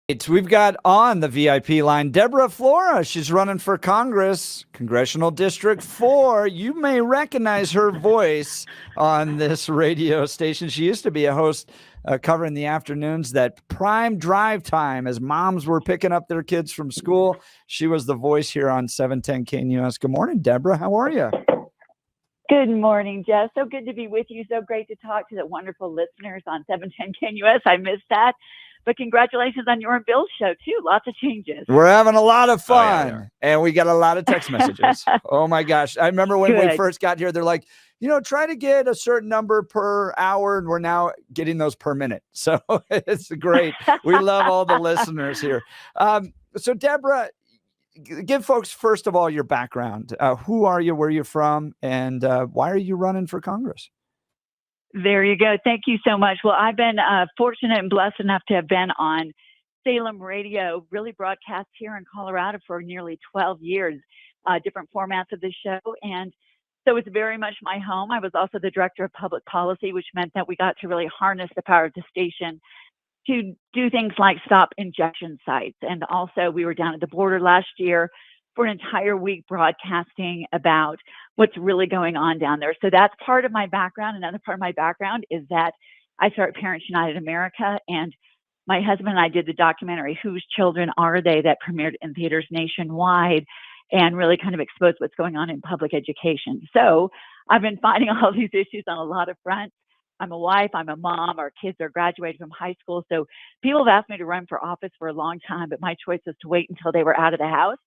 We've got on the VIP line Deborah Flora. She's running for Congress, Congressional District 4. You may recognize her voice on this radio station. She used to be a host covering the afternoons, that prime drive time as moms were picking up their kids from school. She was the voice here on 710 KNUS. Good morning, Deborah. How are you? Good morning, Jeff. So good to be with you. So great to talk to the wonderful listeners on 710 KNUS. I missed that. But congratulations on your and Bill's show, too. Lots of changes. We're having a lot of fun, and we got a lot of text messages. Oh, my gosh. I remember when we first got here, they're like, try to get a certain number per hour, and we're now getting those per minute. So it's great. We love all the listeners here. So, Deborah, give folks, first of all, your background. Who are you, where you're from, and why are you running for Congress? There you go. Thank you so much. Well, I've been fortunate and blessed enough to have been on Salem Radio, really broadcast here in Colorado for nearly 12 years, different formats of the show. And so it's very much my home. I was also the director of public policy, which meant that we got to really harness the power of the station to do things like stop injection sites. And also we were down at the border last year for an entire week broadcasting about what's really going on down there. So that's part of my background. Another part of my background is that I started Parents United America, and my husband and I did the documentary, Whose Children Are They?, that premiered in theaters nationwide and really kind of exposed what's going on in public education. So I've been fighting all these issues on a lot of fronts. I'm a wife, I'm a mom, our kids are graduating from high school. So people have asked me to run for office for a long time, but my choice was to wait until they were out of the house.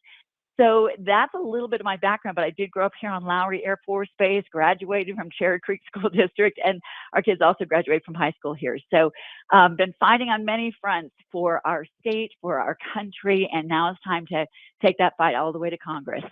So that's a little bit of my background, but I did grow up here on Lowry Air Force Base, graduated from Cherry Creek School District, and our kids also graduated from high school here. So been fighting on many fronts for our state, for our country, and now it's time to take that fight all the way to Congress.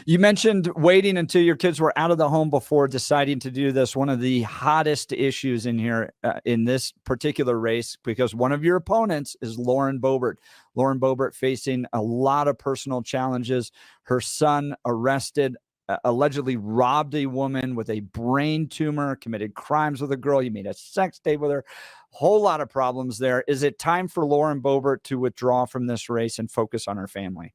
You mentioned waiting until your kids were out of the home before deciding to do this. One of the hottest issues in here in this particular race, because one of your opponents is Lauren Boebert. Lauren Boebert facing a lot of personal challenges. Her son arrested, allegedly robbed a woman with a brain tumor, committed crimes with a girl. He made a sex date with her. Whole lot of problems there. Is it time for Lauren Boebert to withdraw from this race and focus on her family?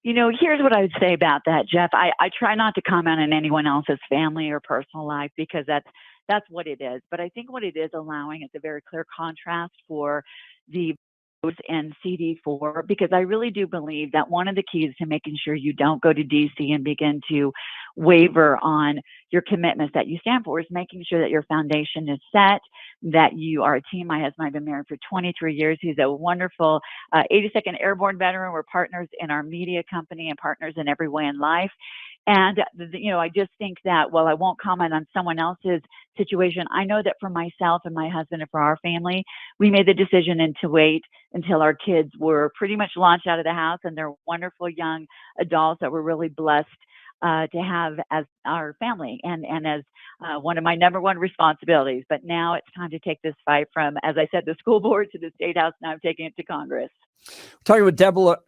Here's what I would say about that, Jeff. I try not to comment on anyone else's family or personal life because that's what it is. But I think what it is allowing is a very clear contrast for the votes in CD4, because I really do believe that one of the keys to making sure you don't go to DC and begin to waver on your commitments that you stand for is making sure that your foundation is set, that you are a team. My husband and I have been married for 23 years. He's a wonderful 82nd Airborne veteran. We're partners in our media company and partners in every way in life. And, I just think that while I won't comment on someone else's situation, I know that for myself and my husband and for our family, we made the decision to wait until our kids were pretty much launched out of the house, and they're wonderful young adults that we're really blessed to have as our family and as one of my number one responsibilities. But now it's time to take this fight from, as I said, the school board to the State House. Now I'm taking it to Congress. We're talking with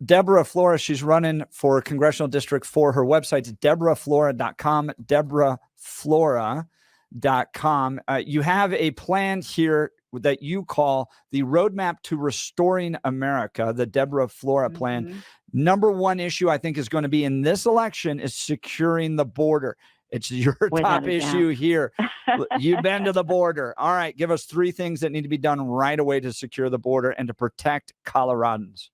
Deborah Flora. She's running for Congressional District 4. Her website's deborahflora.com, deborahflora.com. You have a plan here that you call the Roadmap to Restoring America, the Deborah Flora plan. Mm-hmm. Number one issue I think is going to be in this election is securing the border. It's your top issue here. You've been to the border. All right, give us 3 things that need to be done right away to secure the border and to protect Coloradans.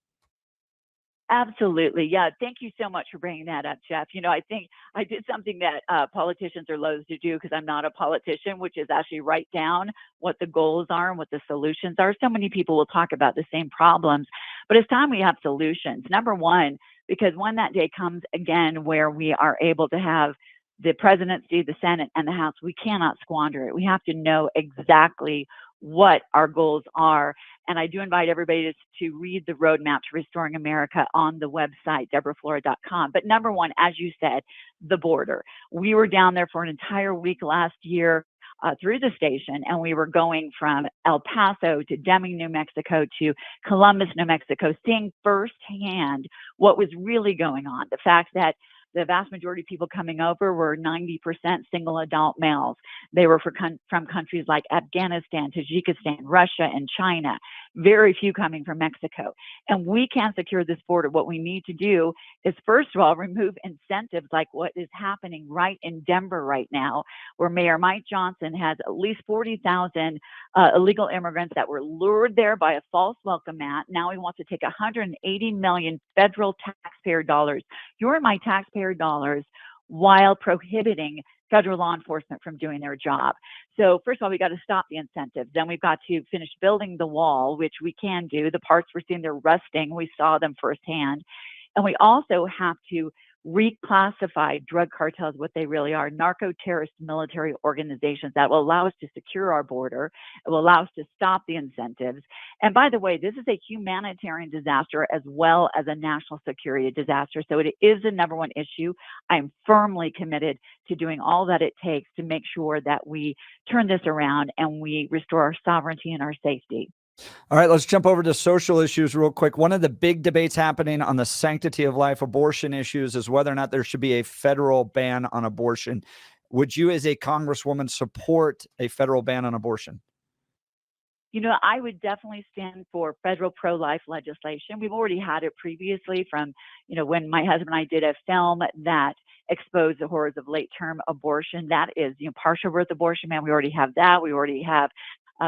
Absolutely. Yeah. Thank you so much for bringing that up, Jeff. I think I did something that politicians are loath to do because I'm not a politician, which is actually write down what the goals are and what the solutions are. So many people will talk about the same problems, but it's time we have solutions. Number one, because when that day comes again, where we are able to have the presidency, the Senate, and the House, we cannot squander it. We have to know exactly what our goals are. And I do invite everybody to read the Roadmap to Restoring America on the website, deborahflora.com. But number one, as you said, the border. We were down there for an entire week last year through the station, and we were going from El Paso to Deming, New Mexico to Columbus, New Mexico, seeing firsthand what was really going on. The fact that the vast majority of people coming over were 90% single adult males. They were from countries like Afghanistan, Tajikistan, Russia, and China. very few coming from Mexico. And we can't secure this border. What we need to do is, first of all, remove incentives like what is happening right in Denver right now, where Mayor Mike Johnson has at least 40,000 illegal immigrants that were lured there by a false welcome mat. Now he wants to take 180 million federal taxpayer dollars, your and my taxpayer dollars, while prohibiting federal law enforcement from doing their job. So first of all, we got to stop the incentives. Then we've got to finish building the wall, which we can do. The parts we're seeing, they're rusting. We saw them firsthand. And we also have to reclassify drug cartels, what they really are, narco-terrorist military organizations that will allow us to secure our border. It will allow us to stop the incentives. And by the way, this is a humanitarian disaster as well as a national security disaster. So it is the number one issue. I'm firmly committed to doing all that it takes to make sure that we turn this around and we restore our sovereignty and our safety. All right, let's jump over to social issues real quick. One of the big debates happening on the sanctity of life abortion issues is whether or not there should be a federal ban on abortion. Would you, as a congresswoman, support a federal ban on abortion? You know, I would definitely stand for federal pro-life legislation. We've already had it previously from, when my husband and I did a film that exposed the horrors of late-term abortion. That is, partial birth abortion, man. We already have that. We already have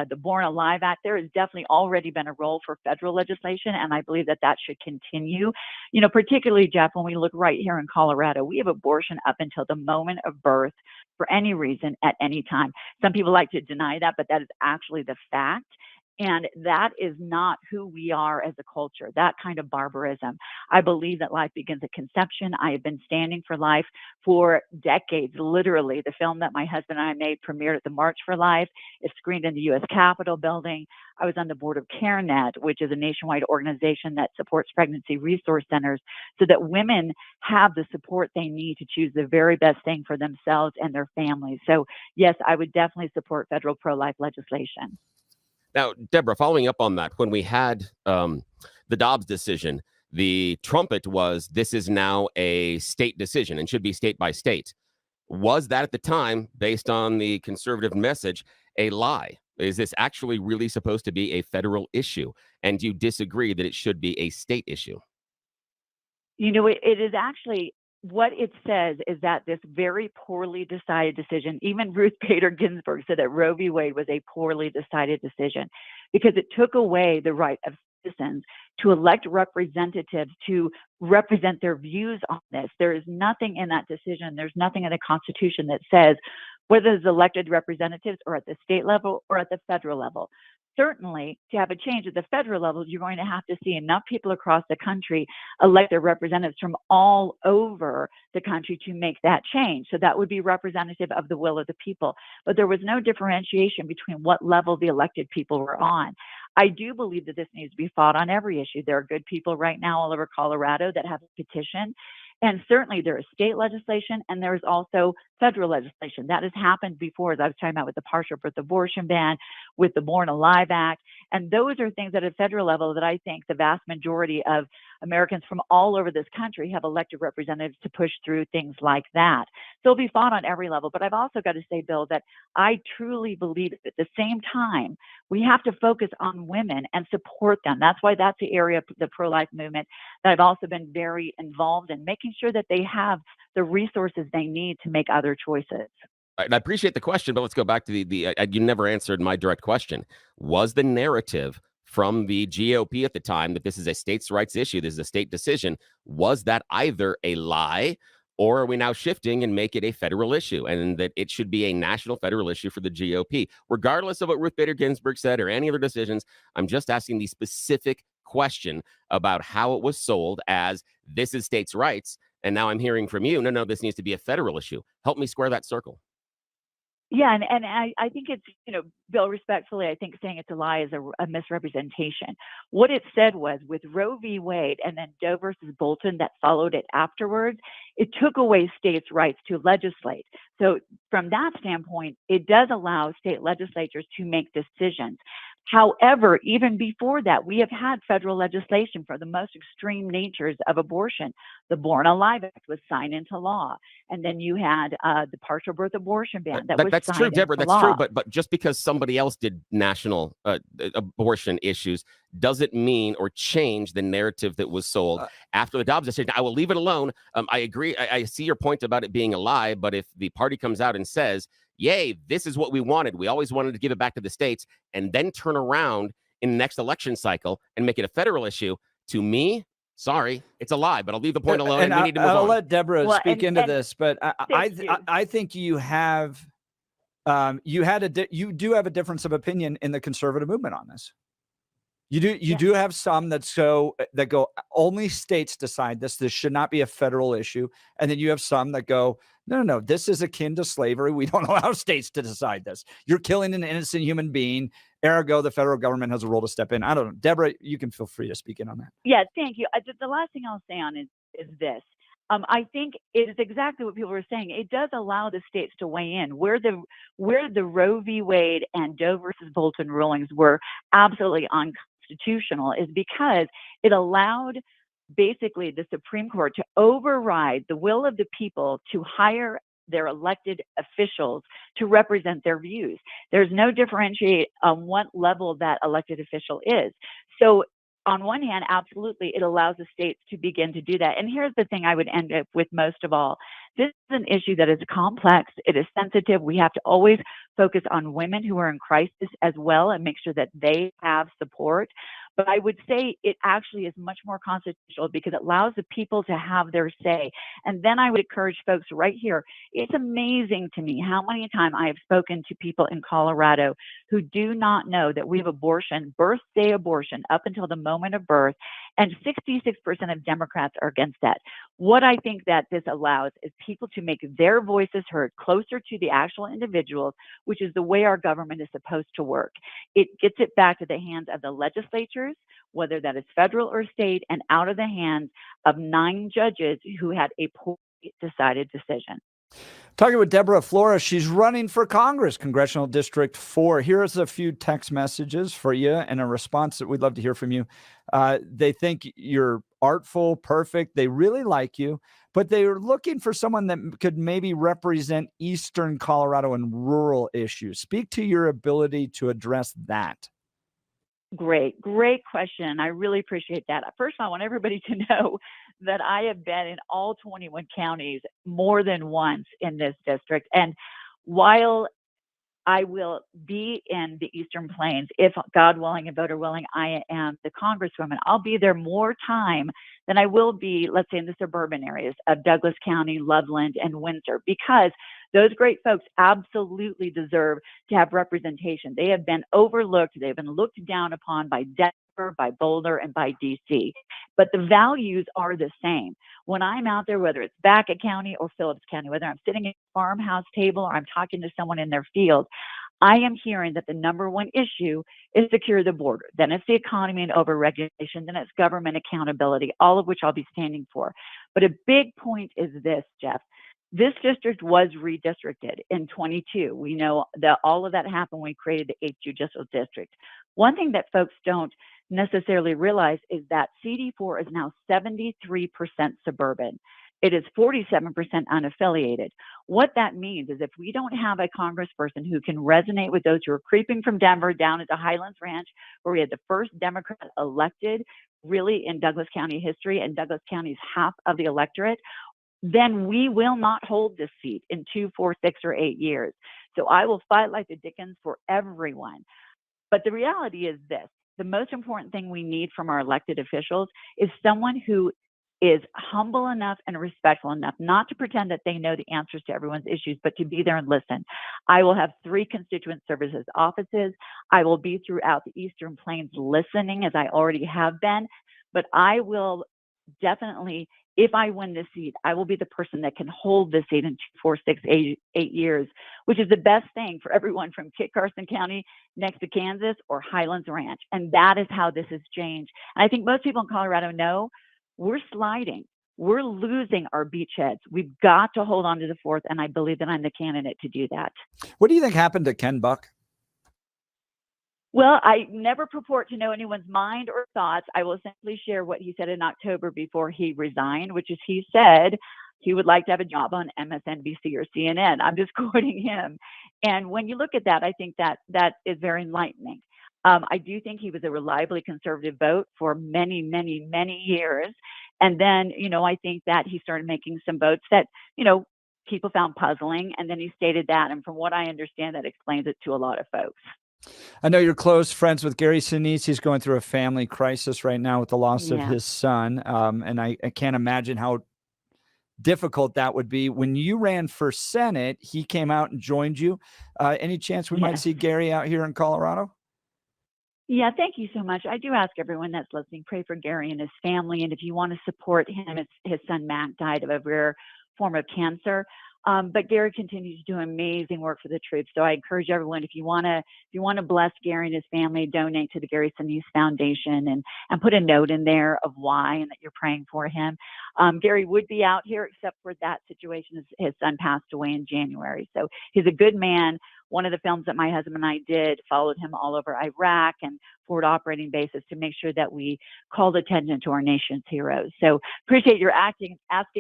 the Born Alive Act. There has definitely already been a role for federal legislation, and I believe that that should continue. Particularly, Jeff, when we look right here in Colorado, we have abortion up until the moment of birth for any reason at any time. Some people like to deny that, but that is actually the fact. And that is not who we are as a culture, that kind of barbarism. I believe that life begins at conception. I have been standing for life for decades, literally. The film that my husband and I made premiered at the March for Life. It's screened in the U.S. Capitol building. I was on the board of CareNet, which is a nationwide organization that supports pregnancy resource centers so that women have the support they need to choose the very best thing for themselves and their families. So, yes, I would definitely support federal pro-life legislation. Now, Deborah, following up on that, when we had the Dobbs decision, the trumpet was this is now a state decision and should be state by state. Was that at the time, based on the conservative message, a lie? Is this actually really supposed to be a federal issue? And do you disagree that it should be a state issue? It is actually, what it says is that this very poorly decided decision, even Ruth Bader Ginsburg said that Roe v. Wade was a poorly decided decision because it took away the right of citizens to elect representatives to represent their views on this. There is nothing in that decision. There's nothing in the Constitution that says whether it's elected representatives or at the state level or at the federal level. Certainly, to have a change at the federal level, you're going to have to see enough people across the country elect their representatives from all over the country to make that change. So that would be representative of the will of the people. But there was no differentiation between what level the elected people were on. I do believe that this needs to be fought on every issue. There are good people right now all over Colorado that have a petition. And certainly there is state legislation and there's also federal legislation. That has happened before, as I was talking about with the partial birth abortion ban, with the Born Alive Act. And those are things at a federal level that I think the vast majority of Americans from all over this country have elected representatives to push through things like that. So it'll be fought on every level. But I've also got to say, Bill, that I truly believe at the same time, we have to focus on women and support them. That's why that's the area of the pro-life movement that I've also been very involved in, making sure that they have the resources they need to make other choices. I appreciate the question, but let's go back to you never answered my direct question. Was the narrative from the GOP at the time that this is a states' rights issue, this is a state decision, was that either a lie or are we now shifting and make it a federal issue and that it should be a national federal issue for the GOP? Regardless of what Ruth Bader Ginsburg said or any other decisions, I'm just asking the specific question about how it was sold as this is states' rights. And now I'm hearing from you, no, this needs to be a federal issue. Help me square that circle. Yeah, and I think it's, Bill, respectfully, I think saying it's a lie is a misrepresentation. What it said was with Roe v. Wade and then Doe versus Bolton that followed it afterwards, it took away states' rights to legislate. So from that standpoint, it does allow state legislatures to make decisions. However, even before that, we have had federal legislation for the most extreme natures of abortion. The Born Alive Act was signed into law. And then you had the partial birth abortion ban that was That's signed true, Deborah. into That's true. law. But just because somebody else did national abortion issues doesn't mean or change the narrative that was sold after the Dobbs decision. I will leave it alone. I agree. I see your point about it being a lie. But if the party comes out and says, yay, this is what we wanted. We always wanted to give it back to the states, and then turn around in the next election cycle and make it a federal issue, to me, sorry, it's a lie. But I'll leave the point alone, and we need to move on. I'll let Deborah Well, speak into this, but I think you have you do have a difference of opinion in the conservative movement on this. You do have some that go only states decide this. This should not be a federal issue. And then you have some that go, no, this is akin to slavery. We don't allow states to decide this. You're killing an innocent human being. Ergo, the federal government has a role to step in. I don't know. Deborah, you can feel free to speak in on that. Yeah, thank you. The last thing I'll say on is this. I think it is exactly what people were saying. It does allow the states to weigh in. Where the Roe v. Wade and Doe versus Bolton rulings were absolutely unconstitutional is because it allowed basically the Supreme Court to override the will of the people to hire their elected officials to represent their views. There's no differentiate on what level that elected official is. So on one hand, absolutely, it allows the states to begin to do that. And here's the thing I would end up with most of all. This is an issue that is complex. It is sensitive. We have to always focus on women who are in crisis as well and make sure that they have support. But I would say it actually is much more constitutional because it allows the people to have their say. And then I would encourage folks right here. It's amazing to me how many times I have spoken to people in Colorado who do not know that we have abortion, birthday abortion, up until the moment of birth, and 66% of Democrats are against that. What I think that this allows is people to make their voices heard closer to the actual individuals, which is the way our government is supposed to work. It gets it back to the hands of the legislatures, whether that is federal or state, and out of the hands of 9 judges who had a poorly decided decision. Talking with Deborah Flora, she's running for Congress, Congressional District 4. Here's a few text messages for you and a response that we'd love to hear from you. They think you're artful, perfect. They really like you, but they're looking for someone that could maybe represent Eastern Colorado and rural issues. Speak to your ability to address that. Great question. I really appreciate that. First of all, I want everybody to know that I have been in all 21 counties more than once in this district. And while I will be in the Eastern Plains, if God willing and voter willing, I am the Congresswoman, I'll be there more time than I will be, let's say, in the suburban areas of Douglas County, Loveland, and Windsor, because those great folks absolutely deserve to have representation. They have been overlooked. They've been looked down upon by Denver, by Boulder, and by DC. But the values are the same. When I'm out there, whether it's Baca County or Phillips County, whether I'm sitting at a farmhouse table or I'm talking to someone in their field, I am hearing that the number one issue is secure the border. Then it's the economy and overregulation. Then it's government accountability, all of which I'll be standing for. But a big point is this, Jeff. This district was redistricted in 22. We know that all of that happened when we created the 8th Judicial District. One thing that folks don't necessarily realize is that CD4 is now 73% suburban. It is 47% unaffiliated. What that means is if we don't have a congressperson who can resonate with those who are creeping from Denver down into Highlands Ranch, where we had the first Democrat elected really in Douglas County history, and Douglas County is half of the electorate, then we will not hold this seat in 2, 4, 6, or 8 years. So I will fight like the Dickens for everyone. But the reality is this. The most important thing we need from our elected officials is someone who is humble enough and respectful enough not to pretend that they know the answers to everyone's issues, but to be there and listen. I will have 3 constituent services offices. I will be throughout the Eastern Plains listening, as I already have been, but I will definitely, if I win this seat, I will be the person that can hold this seat in 2, 4, 6, 8 years, which is the best thing for everyone from Kit Carson County next to Kansas or Highlands Ranch. And that is how this has changed. And I think most people in Colorado know we're sliding. We're losing our beachheads. We've got to hold on to the 4th, and I believe that I'm the candidate to do that. What do you think happened to Ken Buck? Well, I never purport to know anyone's mind or thoughts. I will simply share what he said in October before he resigned, which is he said he would like to have a job on MSNBC or CNN. I'm just quoting him. And when you look at that, I think that that is very enlightening. I do think he was a reliably conservative vote for many, many, many years. And then, I think that he started making some votes that, people found puzzling. And then he stated that. And from what I understand, that explains it to a lot of folks. I know you're close friends with Gary Sinise. He's going through a family crisis right now with the loss of Yeah. his son. And I can't imagine how difficult that would be. When you ran for Senate, he came out and joined you. Any chance we might Yes. see Gary out here in Colorado? Yeah, thank you so much. I do ask everyone that's listening, pray for Gary and his family. And if you want to support him, his son Mac died of a rare form of cancer. But Gary continues to do amazing work for the troops. So I encourage everyone, if you want to bless Gary and his family, donate to the Gary Sinise Foundation and put a note in there of why and that you're praying for him. Gary would be out here, except for that situation. His son passed away in January. So he's a good man. One of the films that my husband and I did followed him all over Iraq and forward operating bases to make sure that we called attention to our nation's heroes. So appreciate your asking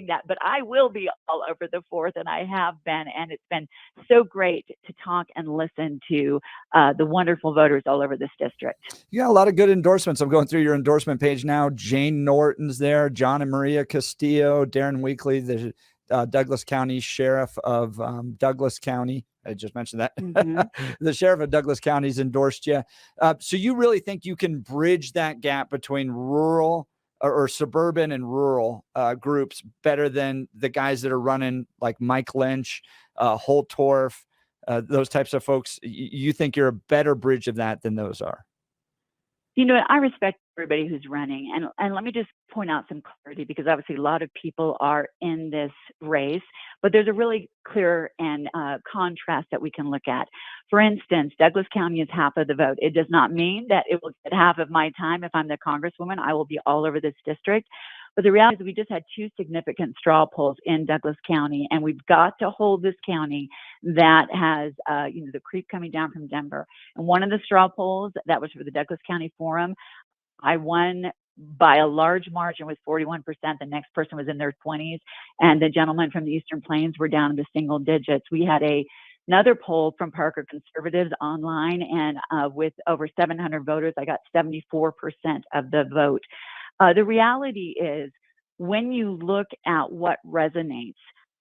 that, but I will be all over the 4th, and I have been, and it's been so great to talk and listen to the wonderful voters all over this district. You got a lot of good endorsements. I'm going through your endorsement page now. Jane Norton's there, John and Maria Castillo, Darren Weekly, the Douglas County Sheriff of Douglas County. I just mentioned that. Mm-hmm. The Sheriff of Douglas County's endorsed you. So you really think you can bridge that gap between rural or suburban and rural groups better than the guys that are running like Mike Lynch, Holtorf, those types of folks? You think you're a better bridge of that than those are? I respect everybody who's running. And let me just point out some clarity, because obviously a lot of people are in this race, but there's a really clear and contrast that we can look at. For instance, Douglas County is half of the vote. It does not mean that it will get half of my time. If I'm the Congresswoman, I will be all over this district. But the reality is we just had 2 significant straw polls in Douglas County, and we've got to hold this county that has, the creep coming down from Denver. And one of the straw polls that was for the Douglas County Forum, I won by a large margin with 41%. The next person was in their 20s, and the gentlemen from the Eastern Plains were down in the single digits. We had another poll from Parker Conservatives online, and with over 700 voters, I got 74% of the vote. The reality is, when you look at what resonates,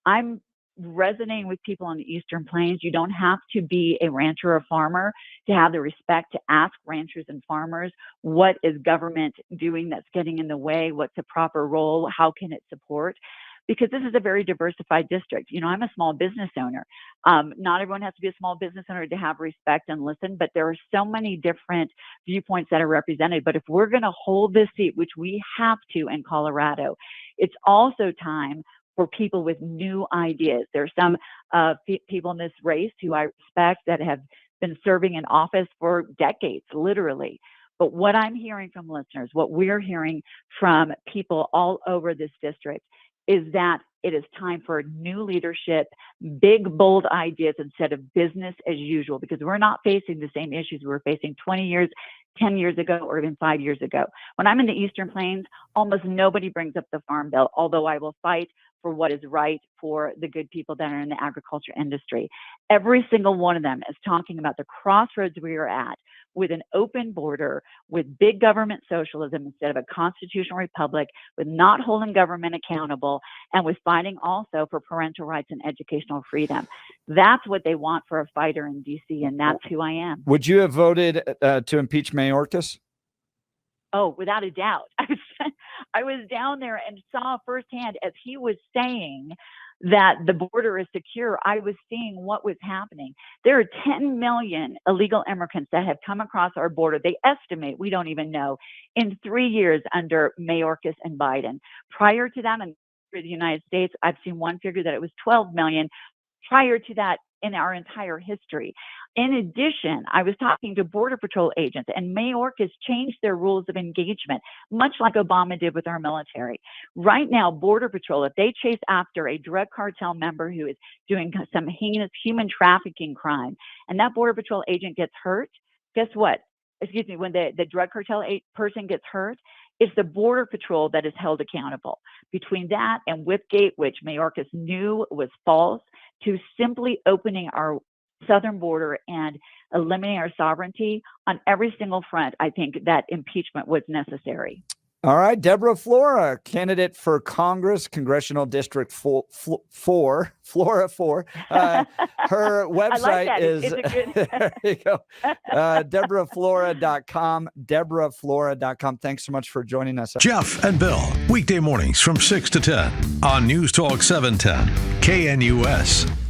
I'm resonating with people on the Eastern Plains. You don't have to be a rancher or farmer to have the respect to ask ranchers and farmers, what is government doing that's getting in the way? What's the proper role? How can it support? Because this is a very diversified district. I'm a small business owner. Not everyone has to be a small business owner to have respect and listen, but there are so many different viewpoints that are represented. But if we're going to hold this seat, which we have to in Colorado, it's also time for people with new ideas. There are some people in this race who I respect that have been serving in office for decades, literally. But what I'm hearing from listeners, what we're hearing from people all over this district, is that it is time for new leadership, big, bold ideas instead of business as usual, because we're not facing the same issues we were facing 20 years, 10 years ago, or even 5 years ago. When I'm in the Eastern Plains, almost nobody brings up the Farm Bill, although I will fight for what is right for the good people that are in the agriculture industry. Every single one of them is talking about the crossroads we are at, with an open border, with big government socialism instead of a constitutional republic, with not holding government accountable, and with fighting also for parental rights and educational freedom. That's what they want for a fighter in DC, and that's who I am. Would you have voted to impeach Mayorkas? Oh, without a doubt. I was down there and saw firsthand, as he was saying that the border is secure, I was seeing what was happening. There are 10 million illegal immigrants that have come across our border. They estimate, we don't even know, in 3 years under Mayorkas and Biden. Prior to that, in the United States, I've seen one figure that it was 12 million prior to that in our entire history. In addition, I was talking to Border Patrol agents, and Mayorkas changed their rules of engagement, much like Obama did with our military. Right now, Border Patrol, if they chase after a drug cartel member who is doing some heinous human trafficking crime, and that Border Patrol agent gets hurt, guess what? when the drug cartel person gets hurt, it's the Border Patrol that is held accountable. Between that and Whipgate, which Mayorkas knew was false, to simply opening our southern border and eliminating our sovereignty on every single front, I think that impeachment was necessary. All right, Deborah Flora, candidate for Congress, Congressional District 4, Flora 4. Her website like is, it's a good... there you go, DeborahFlora.com, DeborahFlora.com. Thanks so much for joining us. Jeff and Bill, weekday mornings from 6 to 10 on News Talk 710, KNUS.